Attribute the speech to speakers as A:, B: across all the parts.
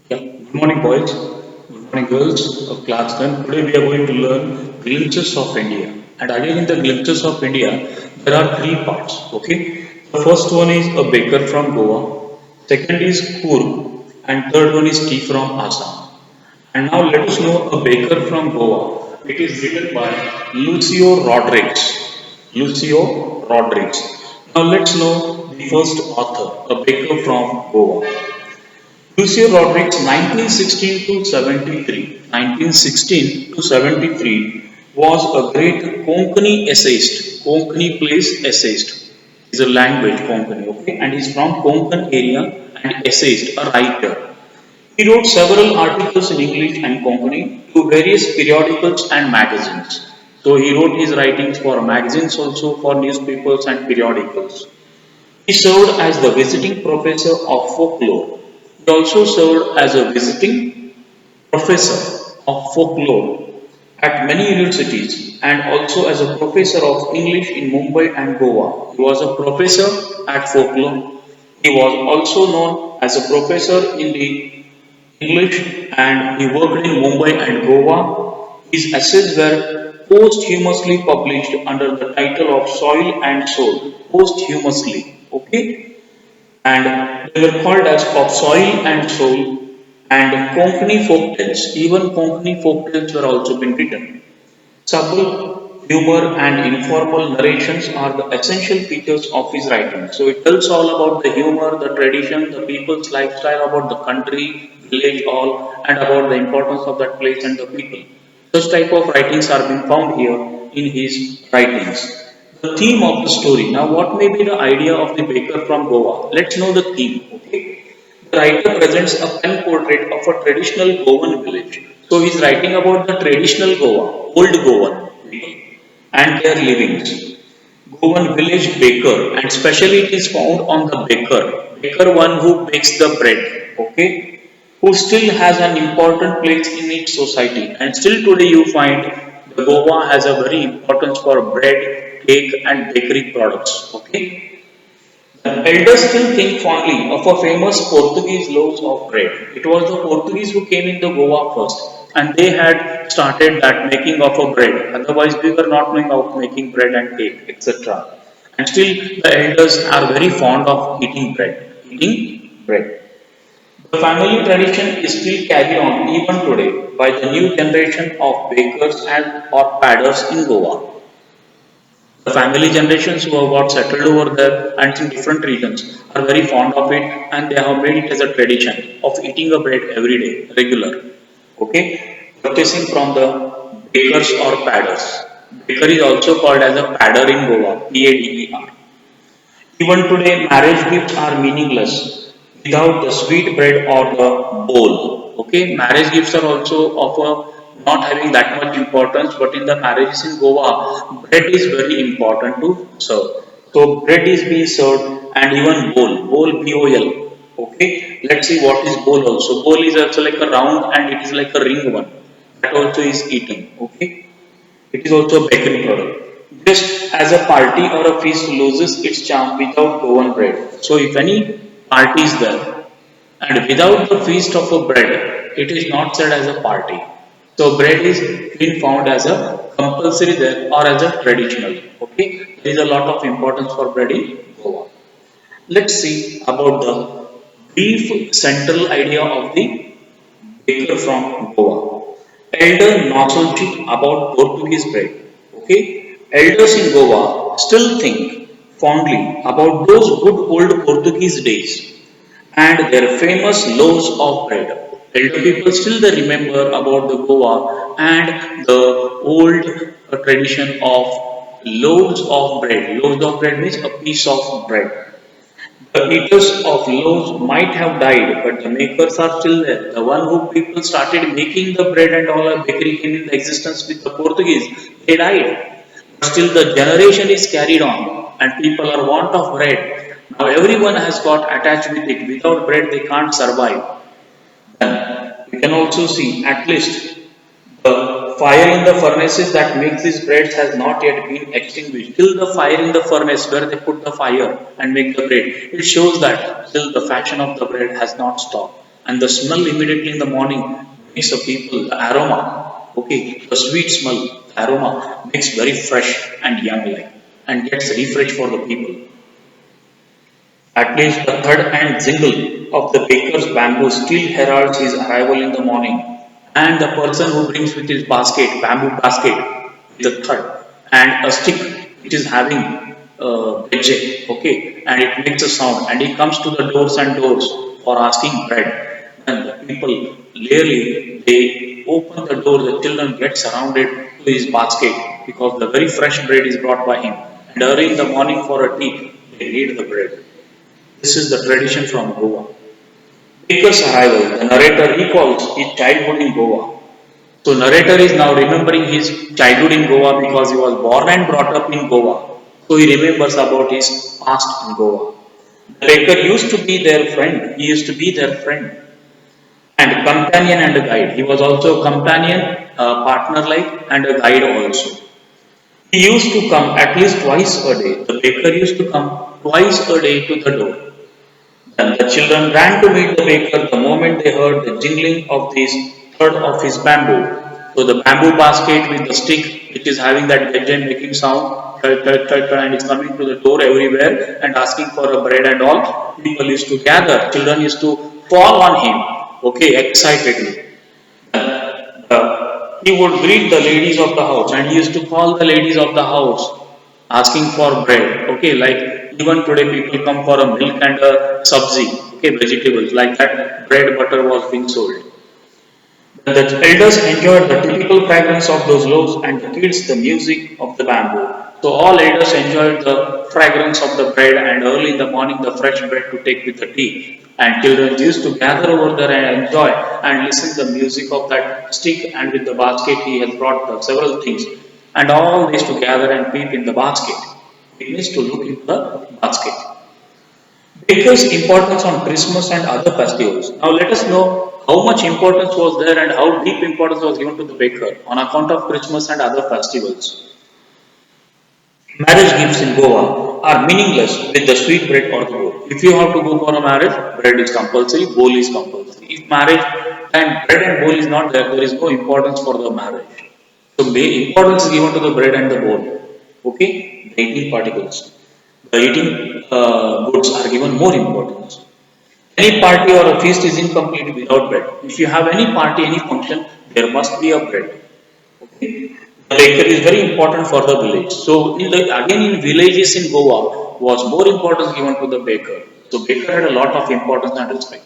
A: Yeah, good morning, boys. Good morning, girls of class 10. Today we are going to learn glimpses of India. And again, in the glimpses of India, there are three parts. Okay, the first one is a baker from Goa, second is Kurg, and third one is tea from Assam. And now let us know a baker from Goa. It is written by Lucio Rodriguez. Lucio Rodriguez. Now let's know the first author, a baker from Goa. Lucio Rodriguez, 1916 to 73, 1916 to 73 was a great Konkani essayist. Konkani place essayist is a language Konkani, okay, and he's from Konkan area and essayist, a writer. He wrote several articles in English and Konkani to various periodicals and magazines. So he wrote his writings for magazines also, for newspapers and periodicals. He served as the visiting professor of folklore. He also served as a visiting professor of folklore at many universities and also as a professor of English in Mumbai and Goa. He was a professor at folklore. He was also known as a professor in the English and he worked in Mumbai and Goa. His essays were posthumously published under the title of Soil and Soul. Posthumously, okay? And they were called as Of Soil and Soul and Konkani folk tales. Even Konkani folk tales were also been written. Subtle humor and informal narrations are the essential features of his writing. So it tells all about the humor, the tradition, the people's lifestyle, about the country, village, all, and about the importance of that place and the people. Such type of writings are being found here in his writings. The theme of the story. Now, what may be the idea of the baker from Goa? Let's know the theme. Okay. The writer presents a pen portrait of a traditional Goan village. So he's writing about the traditional Goa, old Goan people and their livings. Goan village baker, and especially it is found on the baker one who bakes the bread, okay, who still has an important place in its society. And still today you find the Goa has a very importance for bread, cake and bakery products, okay. The elders still think fondly of a famous Portuguese loaves of bread. It was the Portuguese who came in the Goa first and they had started that making of a bread. Otherwise, we were not knowing of making bread and cake, etc. And still, the elders are very fond of eating bread. Eating bread. The family tradition is still carried on even today by the new generation of bakers and or padders in Goa. The family generations who have got settled over there and in different regions are very fond of it and they have made it as a tradition of eating a bread every day, regular. Okay, purchasing from the bakers or padders. Baker is also called as a padder in Goa, PADER. Even today, marriage gifts are meaningless without the sweet bread or the bowl. Okay, marriage gifts are also of a not having that much importance, but in the marriages in Goa, bread is very important to serve. So bread is being served, and even bowl BOL. Okay, let's see what is bowl also. Bowl is also like a round and it is like a ring one. That also is eaten. Okay. It is also a bakery product. Just as a party or a feast loses its charm without Goan bread. So if any party is there and without the feast of a bread, it is not said as a party. So bread is being found as a compulsory there or as a traditional. Okay, there is a lot of importance for bread in Goa. Let's see about the brief central idea of the baker from Goa. Elder nostalgic about Portuguese bread. Okay, elders in Goa still think fondly about those good old Portuguese days and their famous loaves of bread. Elder people still they remember about the Goa and the old tradition of loaves of bread. Loaves of bread means a piece of bread. The eaters of loaves might have died, but the makers are still there. The one who people started making the bread and all a bakery came in existence with the Portuguese, they died. But still the generation is carried on and people are want of bread. Now everyone has got attached with it. Without bread they can't survive. Then we can also see at least the fire in the furnaces that makes these breads has not yet been extinguished. Till the fire in the furnace where they put the fire and make the bread, it shows that still the fashion of the bread has not stopped. and the smell immediately in the morning makes the people, the aroma, okay, the sweet smell, the aroma makes very fresh and young like, and gets refreshed for the people. At least the third and jingle of the baker's bamboo still heralds his arrival in the morning. And the person who brings with his basket, bamboo basket, with a third and a stick which is having veggie, okay, and it makes a sound, and he comes to the doors and doors for asking bread. And the people clearly they open the door, the children get surrounded to his basket because the very fresh bread is brought by him. And early in the morning for a tea, they need the bread. This is the tradition from Goa. Baker's arrival, the narrator recalls his childhood in Goa. So narrator is now remembering his childhood in Goa because he was born and brought up in Goa. So he remembers about his past in Goa. The baker used to be their friend. He used to be their friend and companion and a guide. He was also a companion, partner like, and a guide also. He used to come at least twice a day. The baker used to come twice a day to the door. And the children ran to meet the baker the moment they heard the jingling of this third of his bamboo. So the bamboo basket with the stick, which is having that gadget making sound, and it's coming to the door everywhere and asking for a bread and all. People used to gather, children used to fall on him, okay, excitedly. He would greet the ladies of the house and he used to call the ladies of the house asking for bread. Okay, like even today people come for a milk and a sabzi, okay, vegetables like that bread butter was being sold. The elders enjoyed the typical fragrance of those loaves and the kids the music of the bamboo. So all elders enjoyed the fragrance of the bread and early in the morning the fresh bread to take with the tea. And children used to gather over there and enjoy and listen to the music of that stick and with the basket he has brought the several things. And all these to gather and peep in the basket. It means to look into the basket. Baker's importance on Christmas and other festivals. Now let us know how much importance was there and how deep importance was given to the baker on account of Christmas and other festivals. Marriage gifts in Goa are meaningless with the sweet bread or the bowl. If you have to go for a marriage, bread is compulsory, bowl is compulsory. If marriage and bread and bowl is not there, there is no importance for the marriage. So importance is given to the bread and the bowl. Okay, the eating particles. The eating goods are given more importance. Any party or a feast is incomplete without bread. If you have any party, any function, there must be a bread. Okay. The baker is very important for the village. So again in villages in Goa was more importance given to the baker. So baker had a lot of importance and respect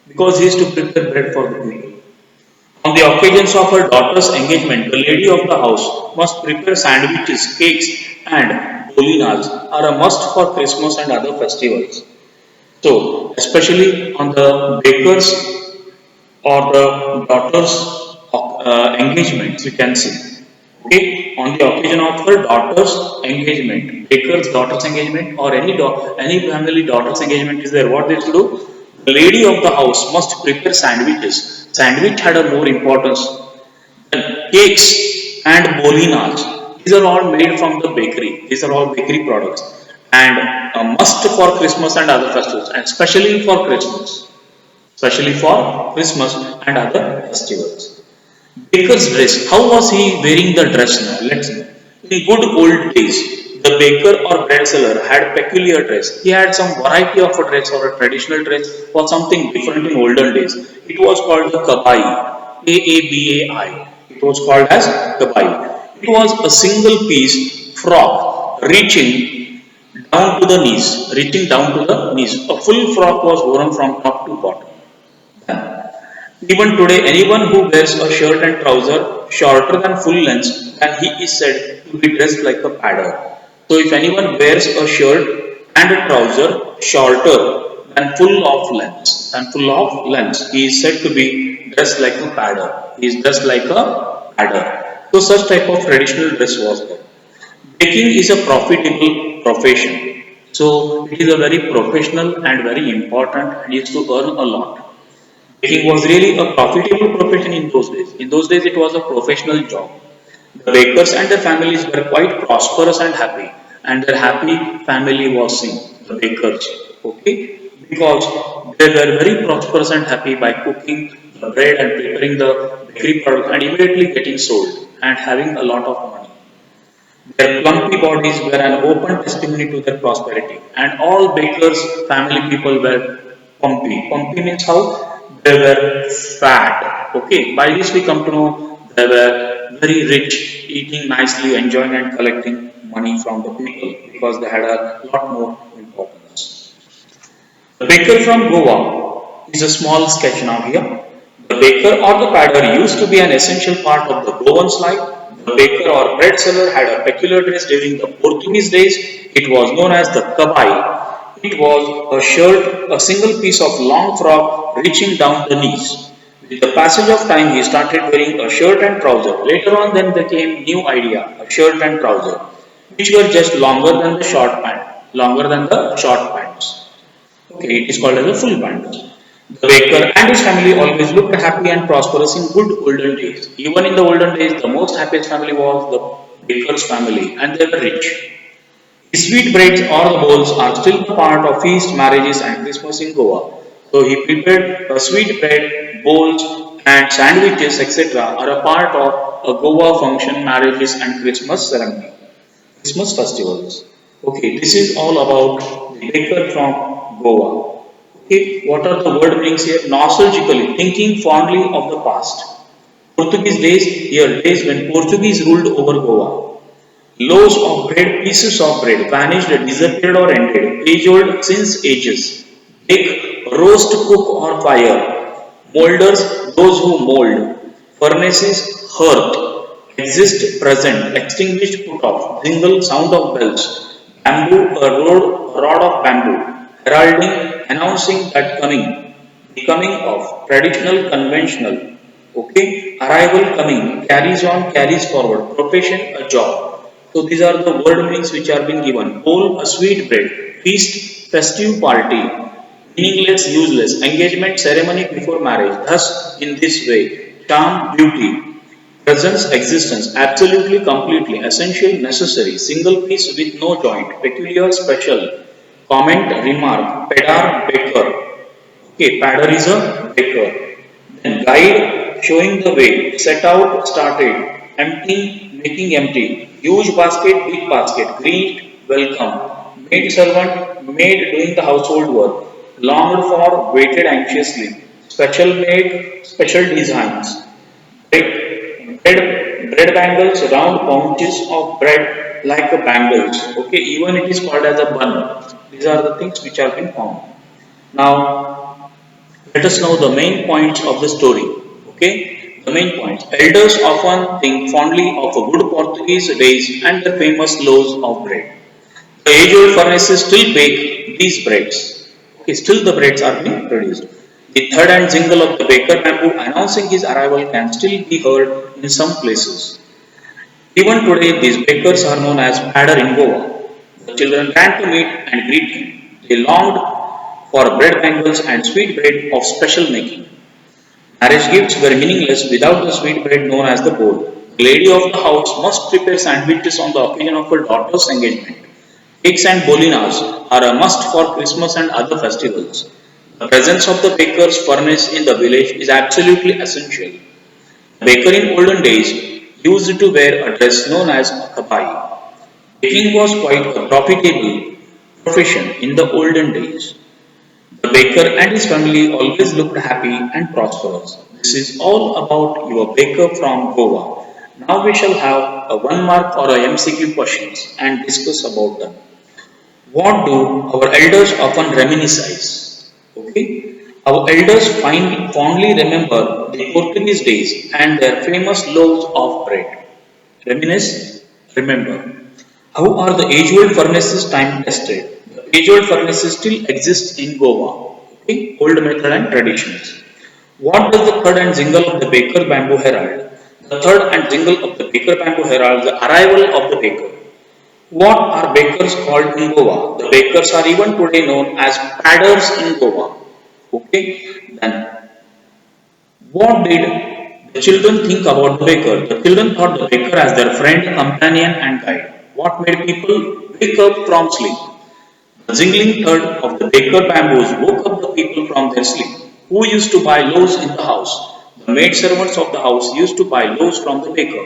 A: because he used to prepare bread for the people. On the occasions of her daughter's engagement, the lady of the house must prepare sandwiches, cakes, and bolinas are a must for Christmas and other festivals. So, especially on the bakers or the daughter's engagements, you can see. Okay, on the occasion of her daughter's engagement, baker's daughter's engagement, or any family daughter's engagement is there. What they should do? The lady of the house must prepare sandwiches. Sandwich had a more importance than cakes and bolinas. These are all made from the bakery. These are all bakery products and a must for Christmas and other festivals, and especially for Christmas, especially for Christmas and other festivals. Baker's dress. How was he wearing the dress now? Let's know. In good old days, the baker or bread seller had peculiar dress. He had some variety of a dress or a traditional dress or something different in olden days. It was called the kabai. Kaabai. It was called as kabai. It was a single piece frock reaching down to the knees. A full frock was worn from top to bottom. Even today, anyone who wears a shirt and trouser shorter than full length, then he is said to be dressed like a padder. So, if anyone wears a shirt and a trouser shorter than full of length, he is said to be dressed like a padder. He is dressed like a padder. So, such type of traditional dress was there. Baking is a profitable profession. So, it is a very professional and very important and used to earn a lot. Baking was really a profitable profession in those days. In those days, it was a professional job. The bakers and their families were quite prosperous and happy, and their happy family was seen. The bakers, okay. because they were very prosperous and happy by cooking the bread and preparing the bakery product and immediately getting sold and having a lot of money. Their plumpy bodies were an open testimony to their prosperity, and all bakers' family people were pumpy. Pumpy means how? They were fat. Okay, by this we come to know they were very rich, eating nicely, enjoying and collecting money from the people because they had a lot more importance. The baker from Goa is a small sketch now here. The baker or the padder used to be an essential part of the Goan's life. The baker or bread seller had a peculiar dress during the Portuguese days. It was known as the kabai. It was a shirt, a single piece of long frock reaching down the knees. With the passage of time, he started wearing a shirt and trouser. Later on, then there came new idea, a shirt and trouser, which were just longer than the short pant, longer than the short pants. Okay, it is called as a full pant. The baker and his family always looked happy and prosperous in good olden days. Even in the olden days, the most happiest family was the baker's family, and they were rich. His sweet breads or the bowls are still a part of feast, marriages, and Christmas in Goa. So he prepared a sweet bread, bowls, and sandwiches, etc., are a part of a Goa function, marriages, and Christmas ceremony. Christmas festivals. Okay, this is all about the baker from Goa. Okay, what are the word meanings here? Nostalgically, thinking fondly of the past. Portuguese days, here days when Portuguese ruled over Goa. Loaves of bread, pieces of bread, vanished, disappeared or ended, age old since ages. Bake, roast, cook or fire. Molders, those who mold. Furnaces, hearth. Exist, present. Extinguished, put off. Jingle, sound of bells. Bamboo, a rod of bamboo. Heralding, announcing that coming. Becoming of. Traditional, conventional. Okay. Arrival, coming. Carries on, carries forward. Profession, a job. So these are the word meanings which are being given. Bowl, a sweet bread. Feast, festive party. Meaningless, useless. Engagement, ceremony before marriage. Thus, in this way. Charm, beauty. Presence, existence. Absolutely, completely. Essential, necessary. Single piece with no joint. Peculiar, special. Comment, remark. Pedar, baker. Okay, padder is a baker. Then guide, showing the way. Set out, started. Empty, making empty. Huge basket, big basket. Greet, welcome. Maid servant, maid doing the household work. Longed for, waited anxiously. Special maid, special designs. Bread bangles, round pouches of bread like a bangles. Okay, even it is called as a bun. These are the things which are being found. Now, let us know the main points of the story. Okay, the main points. Elders often think fondly of a good Portuguese days and the famous loaves of bread. The age-old furnaces still bake these breads. Okay, still the breads are being produced. The third and jingle of the baker bamboo announcing his arrival can still be heard in some places. Even today, these bakers are known as padder in Goa. The children ran to meet and greet him. They longed for bread bangles and sweet bread of special making. Marriage gifts were meaningless without the sweet bread known as the bowl. The lady of the house must prepare sandwiches on the occasion of her daughter's engagement. Cakes and bolinas are a must for Christmas and other festivals. The presence of the baker's furnace in the village is absolutely essential. The baker in olden days used to wear a dress known as a kabai. Baking was quite a profitable profession in the olden days. The baker and his family always looked happy and prosperous. This is all about your baker from Goa. Now we shall have a 1 mark or a MCQ questions and discuss about them. What do our elders often reminisce? Okay, our elders fondly remember the Portuguese days and their famous loaves of bread. Reminisce, remember. How are the age-old furnaces time tested? The age-old furnaces still exist in Goa. Okay, old method and traditions. What does the third and jingle of the baker bamboo herald? The third and jingle of the baker bamboo herald the arrival of the baker. What are bakers called in Goa? The bakers are even today known as padders in Goa. Okay, then what did the children think about the baker? The children thought the baker as their friend, companion, and guide. What made people wake up from sleep? The jingling thud of the baker bamboos woke up the people from their sleep. Who used to buy loaves in the house? The maid servants of the house used to buy loaves from the baker.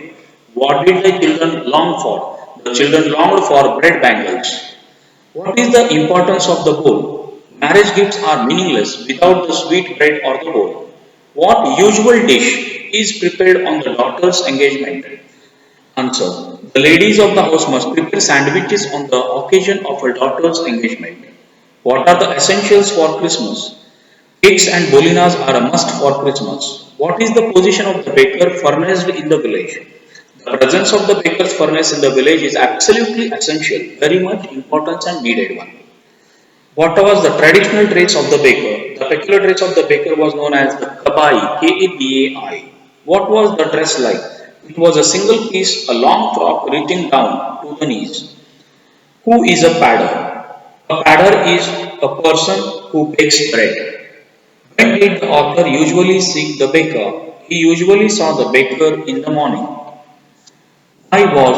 A: What did the children long for? The children longed for bread bangles. What is the importance of the bowl? Marriage gifts are meaningless without the sweet bread or the bowl. What usual dish is prepared on the daughter's engagement? Answer. The ladies of the house must prepare sandwiches on the occasion of her daughter's engagement. What are the essentials for Christmas? Cakes and bolinas are a must for Christmas. What is the position of the baker furnished in the village? The presence of the baker's furnace in the village is absolutely essential, very much important and needed one. What was the traditional traits of the baker? The peculiar traits of the baker was known as the kabai, K-A-B-A-I. What was the dress like? It was a single piece, a long frock reaching down to the knees. Who is a padder? A padder is a person who bakes bread. When did the author usually seek the baker? He usually saw the baker in the morning. Why was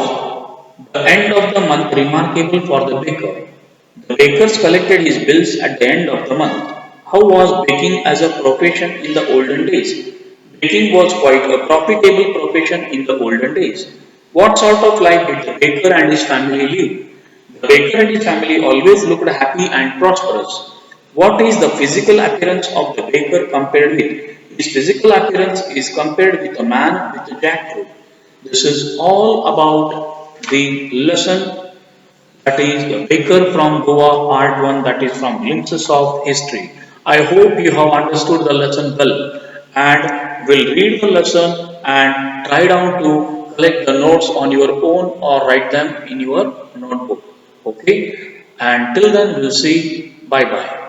A: the end of the month remarkable for the baker? The bakers collected his bills at the end of the month. How was baking as a profession in the olden days? Baking was quite a profitable profession in the olden days. What sort of life did the baker and his family live? The baker and his family always looked happy and prosperous. What is the physical appearance of the baker compared with? His physical appearance is compared with a man with a jackfruit. This is all about the lesson, that is the Baker from Goa part 1, that is from Glimpses of History. I hope you have understood the lesson well and will read the lesson and try down to collect the notes on your own or write them in your notebook. Okay, and till then we'll see. Bye bye.